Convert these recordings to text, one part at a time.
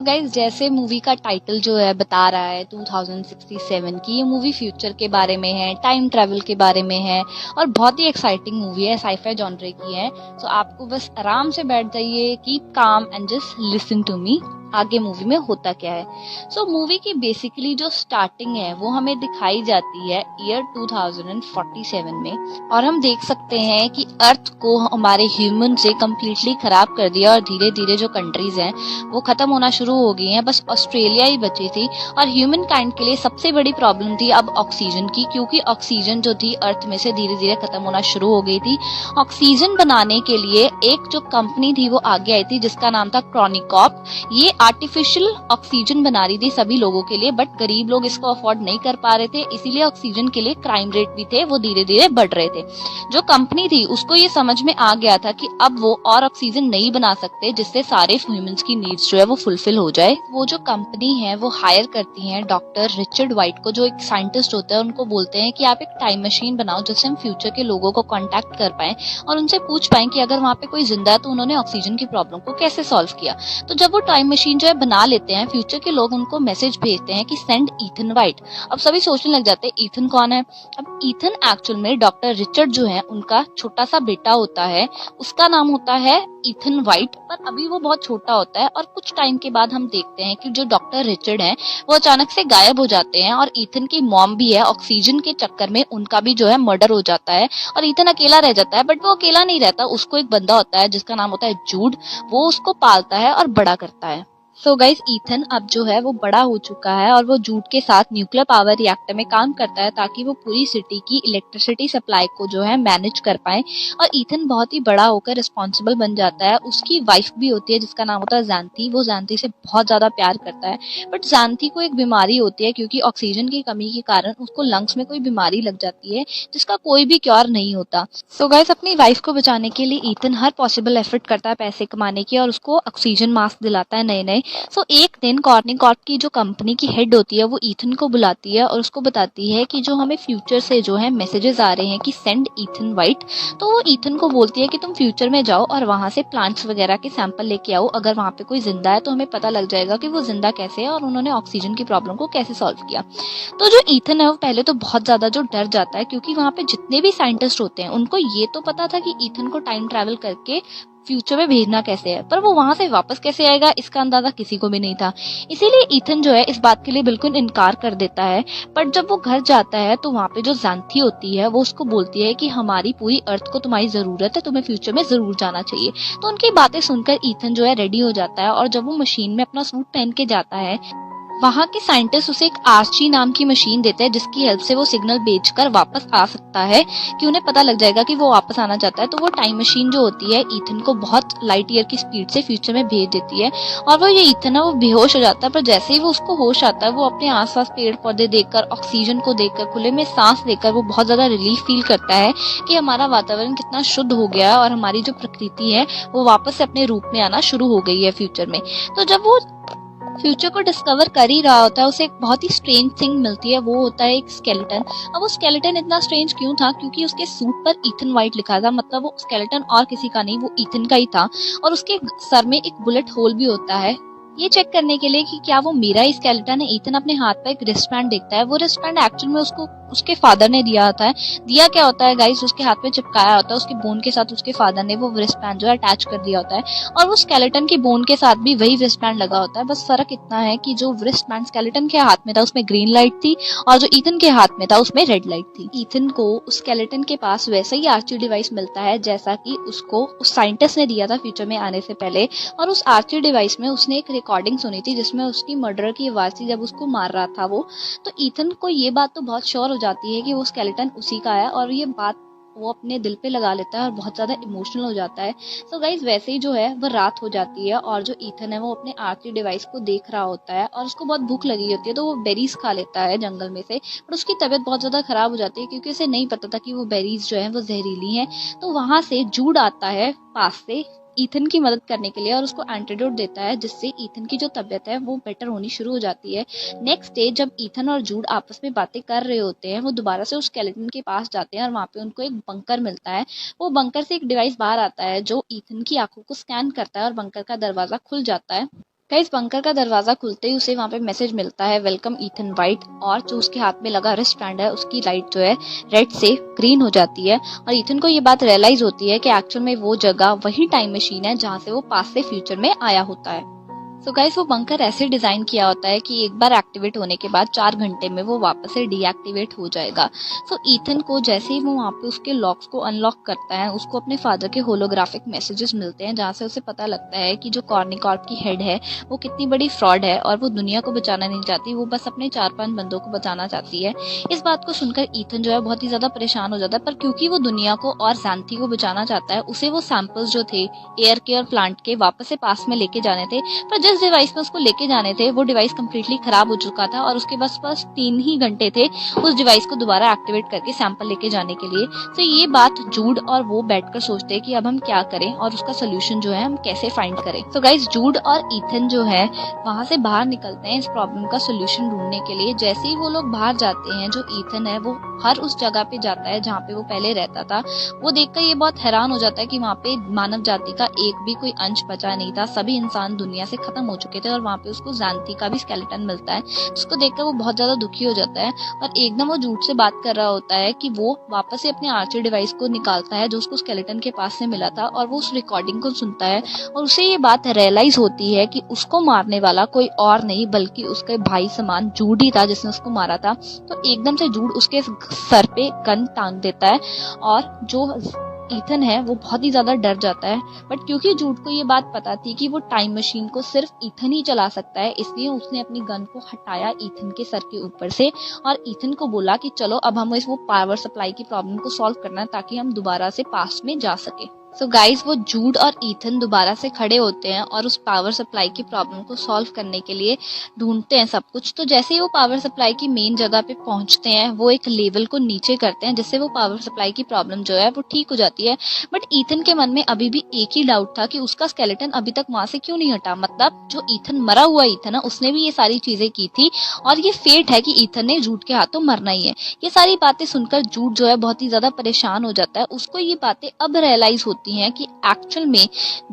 Guys, जैसे movie का title जो है बता रहा है 2067 की, ये मूवी फ्यूचर के बारे में है, टाइम ट्रैवल के बारे में है और बहुत ही एक्साइटिंग मूवी है, साईफाई जॉनरे की है। सो आपको बस आराम से बैठ जाइए, keep calm and just listen to me. आगे मूवी में होता क्या है। सो मूवी की बेसिकली जो स्टार्टिंग है वो हमें दिखाई जाती है ईयर 2047 में, और हम देख सकते हैं कि अर्थ को हमारे ह्यूमन से कम्प्लीटली खराब कर दिया और धीरे धीरे जो कंट्रीज हैं वो खत्म होना शुरू हो गई हैं। बस ऑस्ट्रेलिया ही बची थी और ह्यूमन काइंड के लिए सबसे बड़ी प्रॉब्लम थी अब ऑक्सीजन की, क्योंकि ऑक्सीजन जो थी अर्थ में से धीरे धीरे खत्म होना शुरू हो गई थी। ऑक्सीजन बनाने के लिए एक जो कंपनी थी वो आगे आई थी जिसका नाम था क्रॉनिकॉप। ये आर्टिफिशियल ऑक्सीजन बना रही थी सभी लोगों के लिए, बट गरीब लोग इसको अफोर्ड नहीं कर पा रहे थे, इसीलिए ऑक्सीजन के लिए क्राइम रेट भी थे वो धीरे धीरे बढ़ रहे थे। जो कंपनी थी उसको ये समझ में आ गया था कि अब वो और ऑक्सीजन नहीं बना सकते जिससे सारे ह्यूमंस की नीड्स जो है वो फुलफिल हो जाए। वो जो कंपनी है वो हायर करती है डॉक्टर रिचर्ड वाइट को, जो एक साइंटिस्ट होता है। उनको बोलते हैं कि आप एक टाइम मशीन बनाओ जिससे हम फ्यूचर के लोगों को कांटेक्ट कर पाए और उनसे पूछ पाए कि अगर वहाँ पे कोई जिंदा है तो उन्होंने ऑक्सीजन की प्रॉब्लम को कैसे सॉल्व किया। तो जब वो टाइम मशीन जो है बना लेते हैं, फ्यूचर के लोग उनको मैसेज भेजते हैं कि सेंड ईथन वाइट। अब सभी सोचने लग जाते हैं ईथन कौन है। अब ईथन एक्चुअल में डॉक्टर रिचर्ड जो है उनका छोटा सा बेटा होता है, उसका नाम होता है ईथन वाइट, पर अभी वो बहुत छोटा होता है। और कुछ टाइम के बाद हम देखते हैं कि जो डॉक्टर रिचर्ड हैं वो अचानक से गायब हो जाते हैं, और ईथन की मॉम भी है, ऑक्सीजन के चक्कर में उनका भी जो है मर्डर हो जाता है और ईथन अकेला रह जाता है। बट वो अकेला नहीं रहता, उसको एक बंदा होता है जिसका नाम होता है जूड, वो उसको पालता है और बड़ा करता है। सो गाइस, ईथन अब जो है वो बड़ा हो चुका है और वो जूड के साथ न्यूक्लियर पावर रिएक्टर में काम करता है ताकि वो पूरी सिटी की इलेक्ट्रिसिटी सप्लाई को जो है मैनेज कर पाए। और ईथन बहुत ही बड़ा होकर रिस्पॉन्सिबल बन जाता है। उसकी वाइफ भी होती है जिसका नाम होता है जानती, वो जानती से बहुत ज्यादा प्यार करता है। बट जानती को एक बीमारी होती है, क्योंकि ऑक्सीजन की कमी के कारण उसको लंग्स में कोई बीमारी लग जाती है जिसका कोई भी क्योर नहीं होता। सो गाइस, अपनी वाइफ को बचाने के लिए ईथन हर पॉसिबल एफर्ट करता है पैसे कमाने की और उसको ऑक्सीजन मास्क दिलाता है नए नए। सो एक दिन कॉर्प की जो कंपनी की हेड होती है वो ईथन को बुलाती है और उसको बताती है कि जो हमें फ्यूचर से जो है मैसेजेस आ रहे हैं कि सेंड ईथन वाइट। तो वो ईथन को बोलती है कि तुम फ्यूचर में जाओ और वहां से प्लांट्स वगैरह के सैंपल लेके आओ, अगर वहां पे कोई जिंदा है तो हमें पता लग जाएगा कि वो जिंदा कैसे है और उन्होंने ऑक्सीजन की प्रॉब्लम को कैसे सॉल्व किया। तो जो ईथन है वो पहले तो बहुत ज्यादा जो डर जाता है, क्योंकि वहां पे जितने भी साइंटिस्ट होते हैं उनको ये तो पता था कि ईथन को टाइम ट्रैवल करके फ्यूचर में भेजना कैसे है, पर वो वहां से वापस कैसे आएगा इसका अंदाजा किसी को भी नहीं था। इसीलिए ईथन जो है इस बात के लिए बिल्कुल इनकार कर देता है। पर जब वो घर जाता है तो वहां पे जो जानथी होती है वो उसको बोलती है कि हमारी पूरी अर्थ को तुम्हारी जरूरत है, तुम्हें फ्यूचर में जरूर जाना चाहिए। तो उनकी बातें सुनकर ईथन जो है रेडी हो जाता है, और जब वो मशीन में अपना सूट पहन के जाता है, वहाँ के साइंटिस्ट उसे एक आर्ची नाम की मशीन देते हैं जिसकी हेल्प से वो सिग्नल भेजकर वापस आ सकता है, कि उन्हें पता लग जाएगा कि वो वापस आना चाहता है। तो वो टाइम मशीन जो होती है ईथन को बहुत लाइट ईयर की स्पीड से फ्यूचर में भेज देती है, और वो ये ईथन है वो बेहोश हो जाता है। पर जैसे ही वो उसको होश आता है वो अपने आसपास पेड़ पौधे देखकर, ऑक्सीजन को देखकर, खुले में सांस लेकर वो बहुत ज्यादा रिलीफ फील करता है कि हमारा वातावरण कितना शुद्ध हो गया है और हमारी जो प्रकृति है वो वापस से अपने रूप में आना शुरू हो गई है फ्यूचर में। तो जब वो फ्यूचर को डिस्कवर कर ही रहा होता है उसे एक बहुत ही स्ट्रेंज थिंग मिलती है, वो होता है एक स्केलेटन। अब वो स्केलेटन इतना स्ट्रेंज क्यों था, क्योंकि उसके सूट पर ईथन वाइट लिखा था, मतलब वो स्केलेटन और किसी का नहीं, वो ईथन का ही था। और उसके सर में एक बुलेट होल भी होता है, ये चेक करने के लिए कि क्या वो मेरा ही स्केलेटन है। ईथन अपने हाथ पर एक रिस्टबैंड देखता है, वो रिस्टबैंड एक्चुअल में उसको उसके फादर ने दिया होता है। दिया क्या होता है गाइस, उसके हाथ में चिपकाया होता है, उसके बोन के साथ उसके फादर ने वो रिस्टबैंड जो है अटैच कर दिया होता है, और वो स्केलेटन की बोन के साथ भी वही रिस्टबैंड लगा होता है। बस फर्क इतना है कि जो रिस्टबैंड स्केलेटन के हाथ में था उसमें ग्रीन लाइट थी और जो ईथन के हाथ में था उसमें रेड लाइट थी। ईथन को उस स्केलेटन के पास वैसा ही आर्ची डिवाइस मिलता है जैसा कि उसको उस साइंटिस्ट ने दिया था फ्यूचर में आने से पहले, और उस आर्ची डिवाइस में उसने एक रिकॉर्डिंग सुनी थी जिसमें उसकी मर्डर की आवाज थी जब उसको मार रहा था वो। तो ईथन को ये बात तो बहुत श्योर हो जाती है कि वो स्केलेटन उसी का है, और ये बात वो अपने दिल पे लगा लेता है और बहुत ज्यादा इमोशनल हो जाता है। सो गाइज, वैसे ही जो है वो रात हो जाती है और जो ईथन है वो अपने आर्ची डिवाइस को देख रहा होता है और उसको बहुत भूख लगी होती है, तो वो बेरीज खा लेता है जंगल में से। पर उसकी तबीयत बहुत ज्यादा खराब हो जाती है क्योंकि उसे नहीं पता था कि वो बेरीज जो है वो जहरीली हैं। तो वहां से जूड आता है पास से ईथन की मदद करने के लिए और उसको एंटीडोट देता है, जिससे ईथन की जो तबीयत है वो बेटर होनी शुरू हो जाती है। नेक्स्ट डे जब ईथन और जूड आपस में बातें कर रहे होते हैं, वो दोबारा से उस स्केलेटन के पास जाते हैं और वहां पे उनको एक बंकर मिलता है। वो बंकर से एक डिवाइस बाहर आता है जो ईथन की आंखों को स्कैन करता है और बंकर का दरवाजा खुल जाता है। गाइस बंकर का दरवाजा खुलते ही उसे वहाँ पे मैसेज मिलता है, वेलकम ईथन वाइट, और जो उसके हाथ में लगा रिस्ट बैंड है उसकी लाइट जो है रेड से ग्रीन हो जाती है और ईथन को ये बात रियलाइज होती है कि एक्चुअल में वो जगह वही टाइम मशीन है जहाँ से वो पास्ट से फ्यूचर में आया होता है। सो गाइस वो बंकर ऐसे डिजाइन किया होता है कि एक बार एक्टिवेट होने के बाद 4 घंटे में वो वापस से डीएक्टिवेट हो जाएगा। सो ईथन को जैसे ही वो वहाँ पे उसके लॉक्स को अनलॉक करता है, उसको अपने फादर के होलोग्राफिक मैसेजेस मिलते हैं जहाँ से उसे पता लगता है कि जो कॉर्नी कॉर्प की हेड है वो कितनी बड़ी फ्रॉड है और वो दुनिया को बचाना नहीं चाहती, वो बस अपने 4-5 बंदों को बचाना चाहती है। इस बात को सुनकर ईथन जो है बहुत ही ज्यादा परेशान हो जाता है, पर क्योंकि वो दुनिया को और जैंथी को बचाना चाहता है, उसे वो सैंपल्स जो थे एयर केयर प्लांट के वापस से पास में लेके जाने थे। पर जिस डिवाइस में उसको लेके जाने थे वो डिवाइस कम्प्लीटली खराब हो चुका था और उसके बस 3 ही घंटे थे उस डिवाइस को दोबारा एक्टिवेट करके सैंपल लेके जाने के लिए। तो ये बात जूड और वो बैठकर सोचते हैं कि अब हम क्या करें और उसका सोल्यूशन जो है हम कैसे फाइंड करें। तो गाइस जूड और ईथन जो है वहां से बाहर निकलते हैं इस प्रॉब्लम का सोल्यूशन ढूंढने के लिए। जैसे ही वो लोग बाहर जाते हैं, जो ईथन है वो हर उस जगह पे जाता है जहाँ पे वो पहले रहता था। वो देखकर ये बहुत हैरान हो जाता है कि वहाँ पे मानव जाति का एक भी कोई अंश बचा नहीं था, सभी इंसान दुनिया से खत्म हो चुके थे और वहाँ पे उसको जैंथी का भी स्केलेटन मिलता है, जिसको देखकर वो बहुत ज्यादा दुखी हो जाता है और एकदम वो झूठ से बात कर रहा होता है कि वो वापस से अपने आर्चर डिवाइस को निकालता है जो उसको स्केलेटन के पास से मिला था और वो उस रिकॉर्डिंग को सुनता है और उसे ये बात रियलाइज होती है कि उसको मारने वाला कोई और नहीं बल्कि उसके भाई समान जूड ही था जिसने उसको मारा था। तो एकदम से जूड उसके सर पे गन टांग देता है और जो ईथन है वो बहुत ही ज्यादा डर जाता है। बट क्योंकि जूड को ये बात पता थी कि वो टाइम मशीन को सिर्फ ईथन ही चला सकता है, इसलिए उसने अपनी गन को हटाया ईथन के सर के ऊपर से और ईथन को बोला कि चलो अब हम इस वो पावर सप्लाई की प्रॉब्लम को सॉल्व करना है ताकि हम दोबारा से पास्ट में जा सके। सो गाइस वो जूड और ईथन दोबारा से खड़े होते हैं और उस पावर सप्लाई की प्रॉब्लम को सॉल्व करने के लिए ढूंढते हैं सब कुछ। तो जैसे ही वो पावर सप्लाई की मेन जगह पे पहुंचते हैं, वो एक लेवल को नीचे करते हैं जिससे वो पावर सप्लाई की प्रॉब्लम जो है वो ठीक हो जाती है। बट ईथन के मन में अभी भी एक ही डाउट था कि उसका स्केलेटन अभी तक वहां से क्यों नहीं हटा। मतलब जो ईथन मरा हुआ ईथन है उसने भी ये सारी चीजें की थी और ये फेट है कि ईथन ने जूड के हाथों मरना ही है। ये सारी बातें सुनकर जूड जो है बहुत ही ज्यादा परेशान हो जाता है। उसको ये बातें अब रियलाइज होती हैं कि एक्चुअल में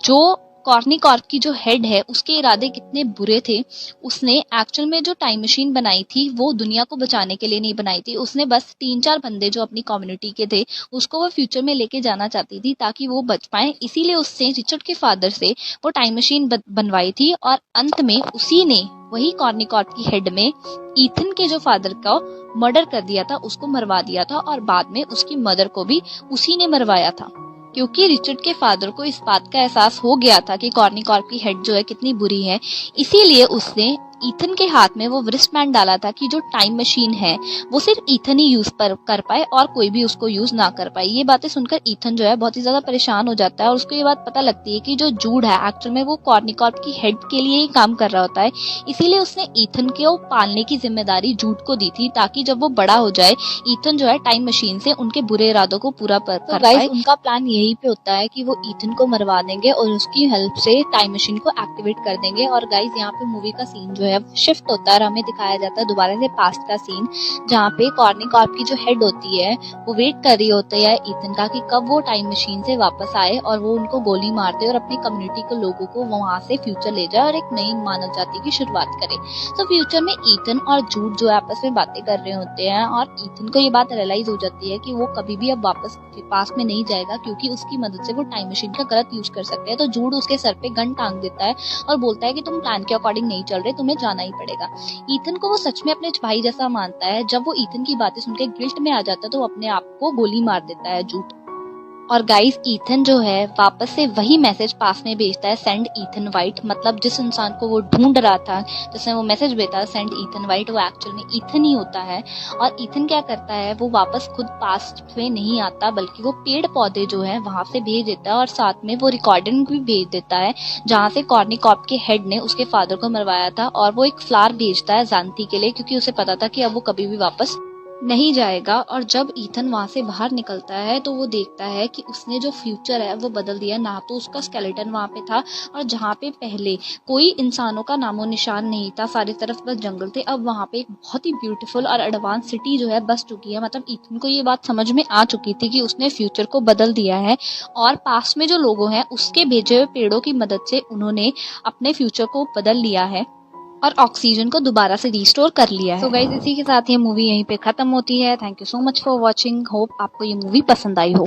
जो कॉर्नी कॉर्प की जो हेड है उसके इरादे कितने बुरे थे। उसने एक्चुअल में जो टाइम मशीन बनाई थी वो दुनिया को बचाने के लिए नहीं बनाई थी, उसने बस 3-4 बंदे जो अपनी कम्युनिटी के थे उसको वो फ्यूचर में लेके जाना चाहती थी ताकि वो बच पाए। इसीलिए उससे रिचर्ड के फादर से वो टाइम मशीन बनवाई थी और अंत में उसी ने वही कॉर्नी कॉर्प की हेड में ईथन के जो फादर का मर्डर कर दिया था, उसको मरवा दिया था और बाद में उसकी मदर को भी उसी ने मरवाया था। क्योंकि रिचर्ड के फादर को इस बात का एहसास हो गया था कि कॉर्नी कॉर्प की हेड जो है कितनी बुरी है, इसीलिए उसने ईथन के हाथ में वो रिस्टबैंड डाला था कि जो टाइम मशीन है वो सिर्फ ईथन ही यूज कर पाए और कोई भी उसको यूज ना कर पाए। ये बातें सुनकर ईथन जो है बहुत ही ज्यादा परेशान हो जाता है और उसको ये बात पता लगती है कि जो जूड है एक्चुअल में वो कॉर्नी कॉर्प की हेड के लिए ही काम कर रहा होता है, इसीलिए उसने ईथन को पालने की जिम्मेदारी जूड को दी थी ताकि जब वो बड़ा हो जाए ईथन जो है टाइम मशीन से उनके बुरे इरादों को पूरा कर पाए। उनका प्लान यही पे होता है कि वो ईथन को मरवा देंगे और उसकी हेल्प से टाइम मशीन को एक्टिवेट कर देंगे। और गाइस यहाँ पे मूवी का सीन जो है शिफ्ट होता है और हमें दिखाया जाता है दोबारा से पास्ट का सीन, जहाँ पे कॉर्नी कॉर्प की जो हेड होती है वो वेट कर रही होती है ईथन का कि कब वो टाइम मशीन से वापस आए और वो उनको गोली मार दे और अपनी कम्युनिटी के लोगों को वहां से फ्यूचर ले जाए और एक नई मानव जाति की शुरुआत करे। तो फ्यूचर में ईथन और जूड जो आपस में बातें कर रहे होते हैं और ईथन को ये बात रियलाइज हो जाती है कि वो कभी भी अब वापस पास में नहीं जाएगा क्योंकि उसकी मदद से वो टाइम मशीन का गलत यूज कर सकते हैं। तो जूड उसके सर पे गन टांग देता है और बोलता है कि तुम प्लान के अकॉर्डिंग नहीं चल रहे, तुम्हें जाना ही पड़ेगा। ईथन को वो सच में अपने भाई जैसा मानता है। जब वो ईथन की बातें सुनकर गिल्ट में आ जाता है तो वो अपने आप को गोली मार देता है जूड। और गाइस ईथन जो है वापस से वही मैसेज पास में भेजता है, सेंड ईथन वाइट। मतलब जिस इंसान को वो ढूंढ रहा था जिसने वो मैसेज भेजा सेंड ईथन वाइट, वो एक्चुअल में ईथन ही होता है। और ईथन क्या करता है, वो वापस खुद पास्ट में नहीं आता बल्कि वो पेड़ पौधे जो है वहां से भेज देता है और साथ में वो रिकॉर्डिंग भी भेज देता है जहाँ से कॉर्नी कॉर्प के हेड ने उसके फादर को मरवाया था। और वो एक फ्लावर भेजता है जैंथी के लिए क्योंकि उसे पता था कि अब वो कभी भी वापस नहीं जाएगा। और जब ईथन वहां से बाहर निकलता है तो वो देखता है कि उसने जो फ्यूचर है वो बदल दिया। ना तो उसका स्केलेटन वहां पे था, और जहाँ पे पहले कोई इंसानों का नामो निशान नहीं था, सारी तरफ बस जंगल थे, अब वहां पे एक बहुत ही ब्यूटीफुल और एडवांस सिटी जो है बस चुकी है। मतलब ईथन को ये बात समझ में आ चुकी थी कि उसने फ्यूचर को बदल दिया है, और पास में जो लोग हैं उसके भेजे हुए पेड़ों की मदद से उन्होंने अपने फ्यूचर को बदल लिया है और ऑक्सीजन को दोबारा से रिस्टोर कर लिया है। तो गाइस, इसी के साथ ये मूवी यहीं पे खत्म होती है। Thank you so much for watching. Hope आपको ये मूवी पसंद आई हो।